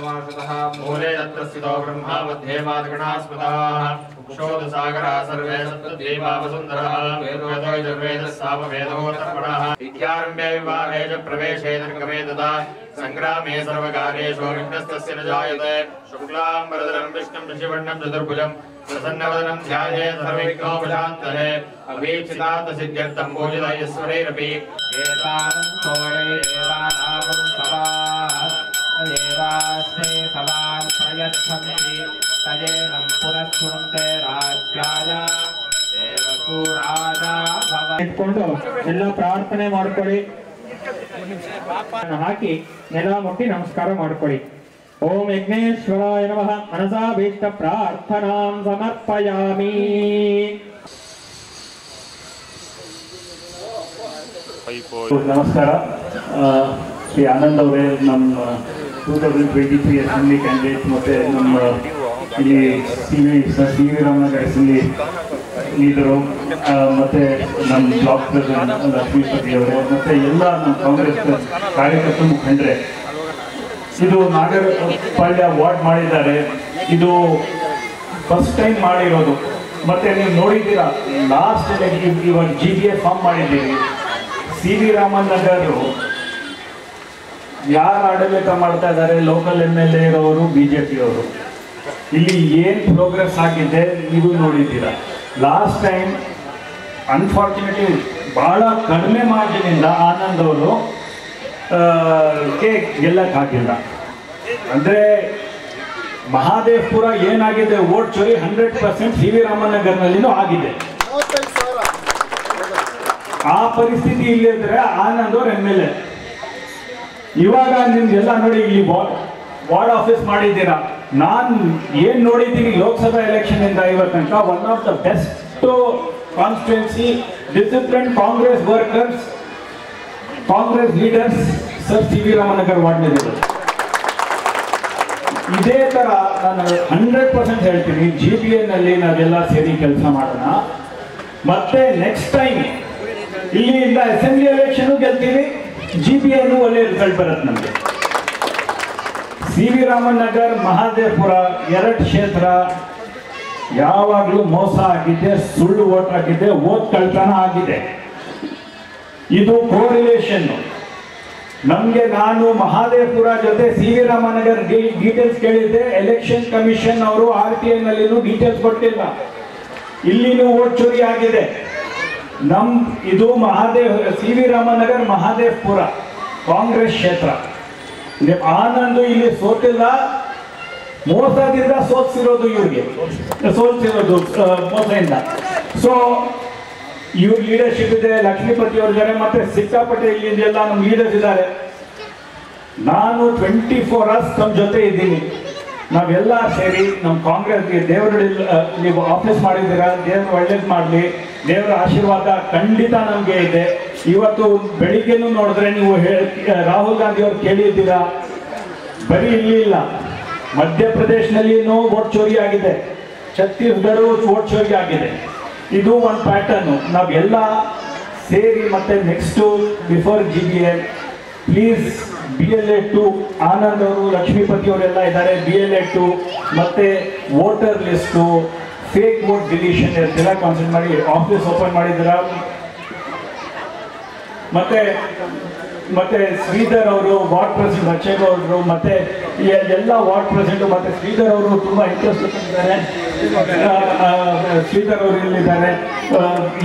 समाश्रितः मूले तत्र स्थितो ब्रह्मा मध्ये वादगणास्पदः क्षोधसागरः सर्वे सप्तद्वीपा वसुन्धरः वेदो यजुर्वेदः सामवेदोत्तरपणः विद्यारम्भे विवाहे च प्रवेशे निर्गमे तथा संग्रामे सर्वकार्येषु विघ्नस्तस्य न जायते शुक्लाम्बरधरं विष्णुं शशिवर्णं चतुर्भुजं प्रसन्नवदनं ध्यायेत् सर्वविघ्नोपशान्तये अभीप्सितात् सिद्ध्यर्थं पूजितैश्वरैरपि एतानन्तोरेवानागं सवाः देवास्ते सवान् प्रयच्छन्ति तयेनं पुनश्चुन्ते राज्याय देवसूराजा भव इट्ಕೊಂಡು ಎಲ್ಲ ಪ್ರಾರ್ಥನೆ ಮಾಡ್ಕೊಳ್ಳಿ ಹಾಕಿ ನೆಲ ಮುಟ್ಟಿ ನಮಸ್ಕಾರ ಮಾಡ್ಕೊಳ್ಳಿ ಓಂ ಯಜ್ಞೇಶ್ವರಾಯ ನಮಃ ಮನಸಾಭೀಷ್ಟ ಪ್ರಾರ್ಥನಾಂ ಸಮರ್ಪಯಾಮಿ ನಮಸ್ಕಾರ ಶ್ರೀ ಆನಂದ್ ಅವರೇ ನಮ್ಮ 2023 ಅಸೆಂಬ್ಲಿ ಕ್ಯಾಂಡಿಡೇಟ್ ಮತ್ತು ನಮ್ಮ ಇಲ್ಲಿ ಸಿ ವಿ ರಾಮನಗರ ಅಸೆಂಬ್ಲಿ ಲೀಡರು ಮತ್ತು ನಮ್ಮ ಬ್ಲಾಕ್ ಪ್ರೆಸಿಡೆಂಟ್ ಲಕ್ಷ್ಮೀಪತಿ ಅವರು ಮತ್ತು ಎಲ್ಲ ನಮ್ಮ ಕಾಂಗ್ರೆಸ್ ಕಾರ್ಯಕರ್ತ ಮುಖಂಡರೆ ಇದು ನಾಗರಪಾಳ್ಯ ವಾರ್ಡ್ ಮಾಡಿದ್ದಾರೆ. ಇದು ಫಸ್ಟ್ ಟೈಮ್ ಮಾಡಿರೋದು. ಮತ್ತು ನೀವು ನೋಡಿದ್ದೀರಾ ಲಾಸ್ಟ್ ಇವಾಗ GBA ಫಾರ್ಮ್ ಮಾಡಿದ್ದೀವಿ. ಸಿ ವಿ ರಾಮನ್ ನಗರು ಯಾರು ಆಡಳಿತ ಮಾಡ್ತಾ ಇದ್ದಾರೆ? ಲೋಕಲ್ MLA ಇರೋರು BJP ಅವರು. ಇಲ್ಲಿ ಏನು ಪ್ರೋಗ್ರೆಸ್ ಆಗಿದೆ ನೀವು ನೋಡಿದ್ದೀರಾ. ಲಾಸ್ಟ್ ಟೈಮ್ ಅನ್ಫಾರ್ಚುನೇಟ್ಲಿ ಭಾಳ ಕಡಿಮೆ ಮಾರ್ಜಿನಿಂದ ಆನಂದ್ ಅವರು ಗೆಲ್ಲಕ್ಕಾಗಿಲ್ಲ. ಅಂದರೆ ಮಹಾದೇವಪುರ ಏನಾಗಿದೆ ವೋಟ್ ಚೋರಿ 100% ಸಿ ವಿ ರಾಮನ್ ನಗರ್ನಲ್ಲಿನೂ ಆಗಿದೆ. ಆ ಪರಿಸ್ಥಿತಿ ಇಲ್ಲಿದ್ರೆ ಆನಂದ್ ಅವ್ರ MLA. ಇವಾಗ ನಿಮ್ಗೆಲ್ಲ ನೋಡಿ ಇಲ್ಲಿ ವಾರ್ಡ್ ಆಫೀಸ್ ಮಾಡಿದ್ದೀರಾ. ನಾನು ಏನು ನೋಡಿದ್ದೀನಿ ಲೋಕಸಭಾ ಎಲೆಕ್ಷನ್ ಇಂದ ಇವತ್ತು ತನಕ one of the best constituency discipline Congress workers Congress leaders sir C V Ramanagar ವಾರ್ಡ್ನಲ್ಲಿದೆ. ಇದೇ ಥರ ನಾನು 100% ಹೇಳ್ತೀನಿ GBA ನಲ್ಲಿ ನಾವೆಲ್ಲ ಸೇರಿ ಕೆಲಸ ಮಾಡೋಣ. ಮತ್ತೆ ನೆಕ್ಸ್ಟ್ ಟೈಮ್ ಇಲ್ಲಿಂದ ಅಸೆಂಬ್ಲಿ ಎಲೆಕ್ಷನ್ ಗೆಲ್ತೀವಿ. GBA ಒಳ್ಳೆ ರಿಸಲ್ಟ್ ಬರುತ್ತೆ ನಮಗೆ. ಸಿ ವಿ ರಾಮನ್ ನಗರ್ ಮಹಾದೇವಪುರ 2 ಕ್ಷೇತ್ರ ಯಾವಾಗಲೂ ಮೋಸ ಆಗಿದೆ, ಸುಳ್ಳು ಓಟ್ ಆಗಿದೆ, ಓಟ್ ಕಳ್ತನ ಆಗಿದೆ. ಇದು ಕೋರಿಲೇಷನ್. ನಮಗೆ ನಾನು ಮಹಾದೇವಪುರ ಜೊತೆ C V Raman Nagar details ಕೇಳಿದ್ದೆ. ಎಲೆಕ್ಷನ್ ಕಮಿಷನ್ ಅವರು RTI ನಲ್ಲಿನೂ ಡೀಟೇಲ್ಸ್ ಕೊಟ್ಟಿಲ್ಲ. ಇಲ್ಲಿನೂ ಓಟ್ ಚೋರಿ ಆಗಿದೆ. ಇದು C V Raman Nagar Mahadevapura Congress ಕ್ಷೇತ್ರ. ಆನಂದ್ ಇಲ್ಲಿ ಸೋತಿಲ್ಲ, ಮೋಸದಿಂದ ಸೋಲ್ಸಿರೋದು ಇವ್ರಿಗೆ, ಸೋಲ್ಸಿರೋದು ಮೋಸದಿಂದ. ಸೊ ಇವ್ರ ಲೀಡರ್ಶಿಪ್ ಇದೆ, ಲಕ್ಷ್ಮೀಪತಿ ಅವ್ರಿದ್ದಾರೆ, ಮತ್ತೆ ಸಿಕ್ಕಾಪಟ್ಟೆ ಇಲ್ಲಿಂದೆಲ್ಲ ನಮ್ಮ ಲೀಡರ್ಸ್ ಇದ್ದಾರೆ. ನಾನು 24 hours ತಮ್ಮ ಜೊತೆ ಇದ್ದೀನಿ. ನಾವೆಲ್ಲ ಸೇರಿ ನಮ್ಮ ಕಾಂಗ್ರೆಸ್ಗೆ ನೀವು ಆಫೀಸ್ ಮಾಡಿದ್ದೀರಾ, ದೇವರು ಒಳ್ಳೇದು ಮಾಡಲಿ. ದೇವರ ಆಶೀರ್ವಾದ ಖಂಡಿತ ನಮಗೆ ಇದೆ. ಇವತ್ತು ಬೆಳಿಗ್ಗೆನೂ ನೋಡಿದ್ರೆ ನೀವು ರಾಹುಲ್ ಗಾಂಧಿ ಅವ್ರು ಕೇಳಿದ್ದೀರಾ, ಬರೀ ಇಲ್ಲಿ ಇಲ್ಲ, ಮಧ್ಯಪ್ರದೇಶನಲ್ಲಿನೂ ವೋಟ್ ಚೋರಿ ಆಗಿದೆ, ಛತ್ತೀಸ್ಗಢ ವೋಟ್ ಚೋರಿ ಆಗಿದೆ. ಇದು ಒಂದು ಪ್ಯಾಟರ್ನು. ನಾವೆಲ್ಲ ಸೇರಿ ಮತ್ತೆ next before GBA please BLA 2 Anand ಅವರು ಲಕ್ಷ್ಮೀಪತಿ ಅವರೆಲ್ಲ ಇದ್ದಾರೆ. BLA 2 ಮತ್ತೆ voter list, fake vote deletion ಎಲ್ಲ ಕಾನ್ಸಂಟ್ರೇಟ್ ಮಾಡಿ ಆಫೀಸ್ ಓಪನ್ ಮಾಡಿದ್ದೀರಾ. ಮತ್ತೆ ಶ್ರೀಧರ್ ಅವರು ವಾರ್ಡ್ ಪ್ರೆಸಿಡೆಂಟ್, ಬಚ್ಚೇಗೌಡರು ಮತ್ತೆ ಎಲ್ಲ ವಾರ್ಡ್ ಪ್ರೆಸಿಡೆಂಟ್ ಮತ್ತೆ ಶ್ರೀಧರ್ ಅವರು ತುಂಬಾ ಇಂಟ್ರೆಸ್ಟ್ ಇದ್ದಾರೆ. ಶ್ರೀಧರ್ ಅವರು ಇಲ್ಲಿದ್ದಾರೆ.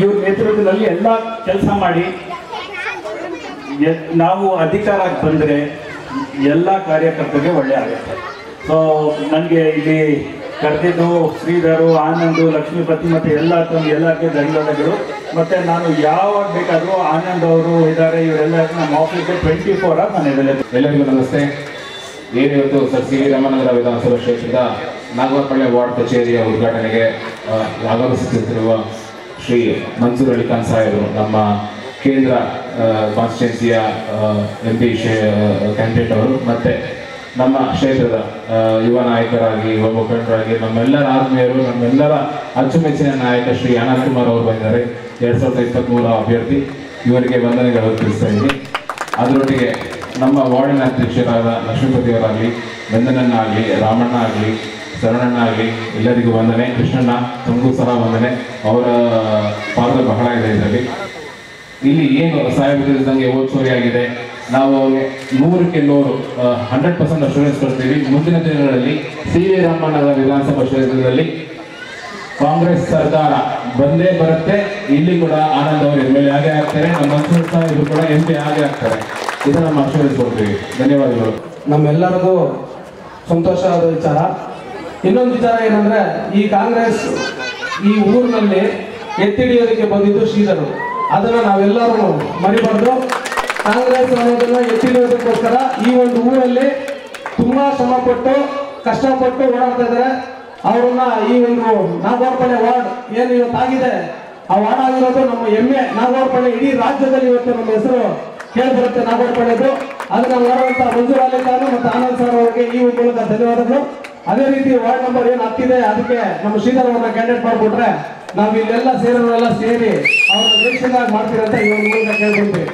ಇವ್ರ ನೇತೃತ್ವದಲ್ಲಿ ಎಲ್ಲ ಕೆಲಸ ಮಾಡಿ ನಾವು ಅಧಿಕಾರಕ್ಕೆ ಬಂದರೆ ಎಲ್ಲ ಕಾರ್ಯಕರ್ತರಿಗೆ ಒಳ್ಳೆ ಆಗುತ್ತೆ. ಸೊ ನನಗೆ ಇಲ್ಲಿ ಕರೆದಿದ್ದು ಶ್ರೀಧರು, ಆನಂದು, ಲಕ್ಷ್ಮೀಪತಿ ಮತ್ತು ಎಲ್ಲರಿಗೆ ಧನ್ಯವಾದಗಳು. ಮತ್ತು ನಾನು ಯಾವಾಗ ಬೇಕಾದರೂ ಆನಂದ್ ಅವರು ಇದ್ದಾರೆ, ಇವರೆಲ್ಲ ನಮ್ಮ ಆಫೀಸ್ಗೆ 24 hours ನಾನು ಇರಲಿಲ್ಲ. ಎಲ್ಲರಿಗೂ ನಮಸ್ತೆ. ಏನಿವತ್ತು ಸರ್ ಸಿ ವಿ ರಾಮನಗರ ವಿಧಾನಸಭಾ ಕ್ಷೇತ್ರದ ನಾಗರಪಾಳ್ಯ ವಾರ್ಡ್ ಕಚೇರಿಯ ಉದ್ಘಾಟನೆಗೆ ಆಗಮಿಸುತ್ತಿರುವ ಶ್ರೀ ಮನ್ಸೂರ್ ಅಲಿ ಖಾನ್ ಸಾಹೇಬರು, ನಮ್ಮ ಕೇಂದ್ರ ಕಾನ್ಸ್ಟಿಟ್ಯೂನ್ಸಿಯ MP ಕ್ಯಾಂಡಿಡೇಟ್ ಅವರು, ಮತ್ತು ನಮ್ಮ ಕ್ಷೇತ್ರದ ಯುವ ನಾಯಕರಾಗಿ, ಯುವ ಮುಖಂಡರಾಗಿ ನಮ್ಮೆಲ್ಲರ ಆತ್ಮೀಯರು, ನಮ್ಮೆಲ್ಲರ ಅಚ್ಚುಮೆಚ್ಚಿನ ನಾಯಕ ಶ್ರೀ ಅನಂತ್ ಕುಮಾರ್ ಅವರು ಬಂದಿದ್ದಾರೆ. 2023 ಅಭ್ಯರ್ಥಿ. ಇವರಿಗೆ ವಂದನೆಗಳು ತಿಳಿಸ್ತಾ ಇದ್ದೀನಿ. ಅದರೊಟ್ಟಿಗೆ ನಮ್ಮ ವಾರ್ಡಿನ ಅಧ್ಯಕ್ಷರಾದ ಲಕ್ಷ್ಮೀಪತಿಯವರಾಗಲಿ, ನಂದನಣ್ಣ ಆಗಲಿ, ರಾಮಣ್ಣ ಆಗಲಿ, ಶರಣಣ್ಣ ಆಗಲಿ, ಎಲ್ಲರಿಗೂ ವಂದನೆ. ಕೃಷ್ಣಣ್ಣ ತಮಗೂ ಸಹ ವಂದನೆ. ಅವರ ಪಾತ್ರ ಬಹಳ ಇದೆ ಇದರಲ್ಲಿ. ಇಲ್ಲಿ ಏನು ಸಾಹೇಬ್ ತಿಳಿಸಿದಂಗೆ ಓದ್ಸೋರಿ ಆಗಿದೆ. ನಾವು ಅವ್ರಿಗೆ 100ಕ್ಕೆ 100% ಅಶ್ಯೂರೆನ್ಸ್ ಕೊಡ್ತೀವಿ. ಮುಂದಿನ ದಿನಗಳಲ್ಲಿ ಸಿ ವಿ ರಾಮಣ್ಣನಗರ ವಿಧಾನಸಭಾ ಕ್ಷೇತ್ರದಲ್ಲಿ ಕಾಂಗ್ರೆಸ್ ಸರ್ಕಾರ ಬಂದೇ ಬರುತ್ತೆ. ಇಲ್ಲಿ ಕೂಡ ಆನಂದ್ ಅವರು ಎಮ್ ಎಲ್ ಎ ಆಗೇ ಆಗ್ತಾರೆ. ನಮ್ಮ ಮನ್ಸೂರ್ ಸಾಹೇಬರು ಕೂಡ MP ಆಗೇ ಆಗ್ತಾರೆ. ಇದು ನಮ್ಮ ಅಶ್ಯೂರೆನ್ಸ್ ಕೊಡ್ತೀವಿ. ಧನ್ಯವಾದಗಳು. ನಮ್ಮೆಲ್ಲರಿಗೂ ಸಂತೋಷವಾದ ವಿಚಾರ. ಇನ್ನೊಂದು ವಿಚಾರ ಏನಂದ್ರೆ, ಈ ಕಾಂಗ್ರೆಸ್ ಈ ಊರಿನಲ್ಲಿ ಎತ್ತಿಡಿಯೋದಕ್ಕೆ ಬಂದಿದ್ದು ಶ್ರೀಧರು. ಅದನ್ನು ನಾವೆಲ್ಲರೂ ಮರಿಬಾರ್ದು. ಕಾಂಗ್ರೆಸ್ ಅನ್ನೋದನ್ನ ಎತ್ತಿಡಿಯೋದಕ್ಕೋಸ್ಕರ ಈ ಒಂದು ಊರಲ್ಲಿ ತುಂಬಾ ಶ್ರಮಪಟ್ಟು ಕಷ್ಟಪಟ್ಟು ಓಡಾಡ್ತಾ ಇದ್ದಾರೆ. ಅವರನ್ನ ಈ ಒಂದು ನಾಗವಾರಪಳ್ಳಿ ವಾರ್ಡ್ ಏನು ಇವತ್ತಾಗಿದೆ, ಆ ವಾರ್ಡ್ ಆಗಿರೋದು ನಮ್ಮ ಹೆಮ್ಮೆ. ನಾಗವಾರಪಳ್ಳಿ ಇಡೀ ರಾಜ್ಯದಲ್ಲಿ ಇವತ್ತು ನಮ್ಮ ಹೆಸರು ಕೇಳಿಬರುತ್ತೆ ನಾಗವಾರಪಳ್ಳಿದು. ಅದನ್ನ ಮಾಡುವಂತ ಮಂಜೂರ್ ಅಲಿ ಖಾನ್ ಮತ್ತು ಆನಂದ್ ಸರ್ ಅವರಿಗೆ ಈ ಮೂಲಕ ಧನ್ಯವಾದಗಳು. ಅದೇ ರೀತಿ ವಾರ್ಡ್ ನಂಬರ್ ಏನು ಆಗ್ತಿದೆ ಅದಕ್ಕೆ ನಮ್ಮ ಶ್ರೀಧರ್ ಅವ್ರನ್ನ ಕ್ಯಾಂಡಿಡೇಟ್ ಮಾಡಿಕೊಟ್ರೆ ನಾವು ಇಲ್ಲೆಲ್ಲ ಸೇರೋರೆಲ್ಲ ಸೇರಿ ಅವ್ರನ್ನ ವೇಕ್ಷಣೆ ಮಾಡ್ತೀರಂತ ಈ ಒಂದು ಮೂಲಕ ಕೇಳ್ಕೊಳ್ತೀವಿ.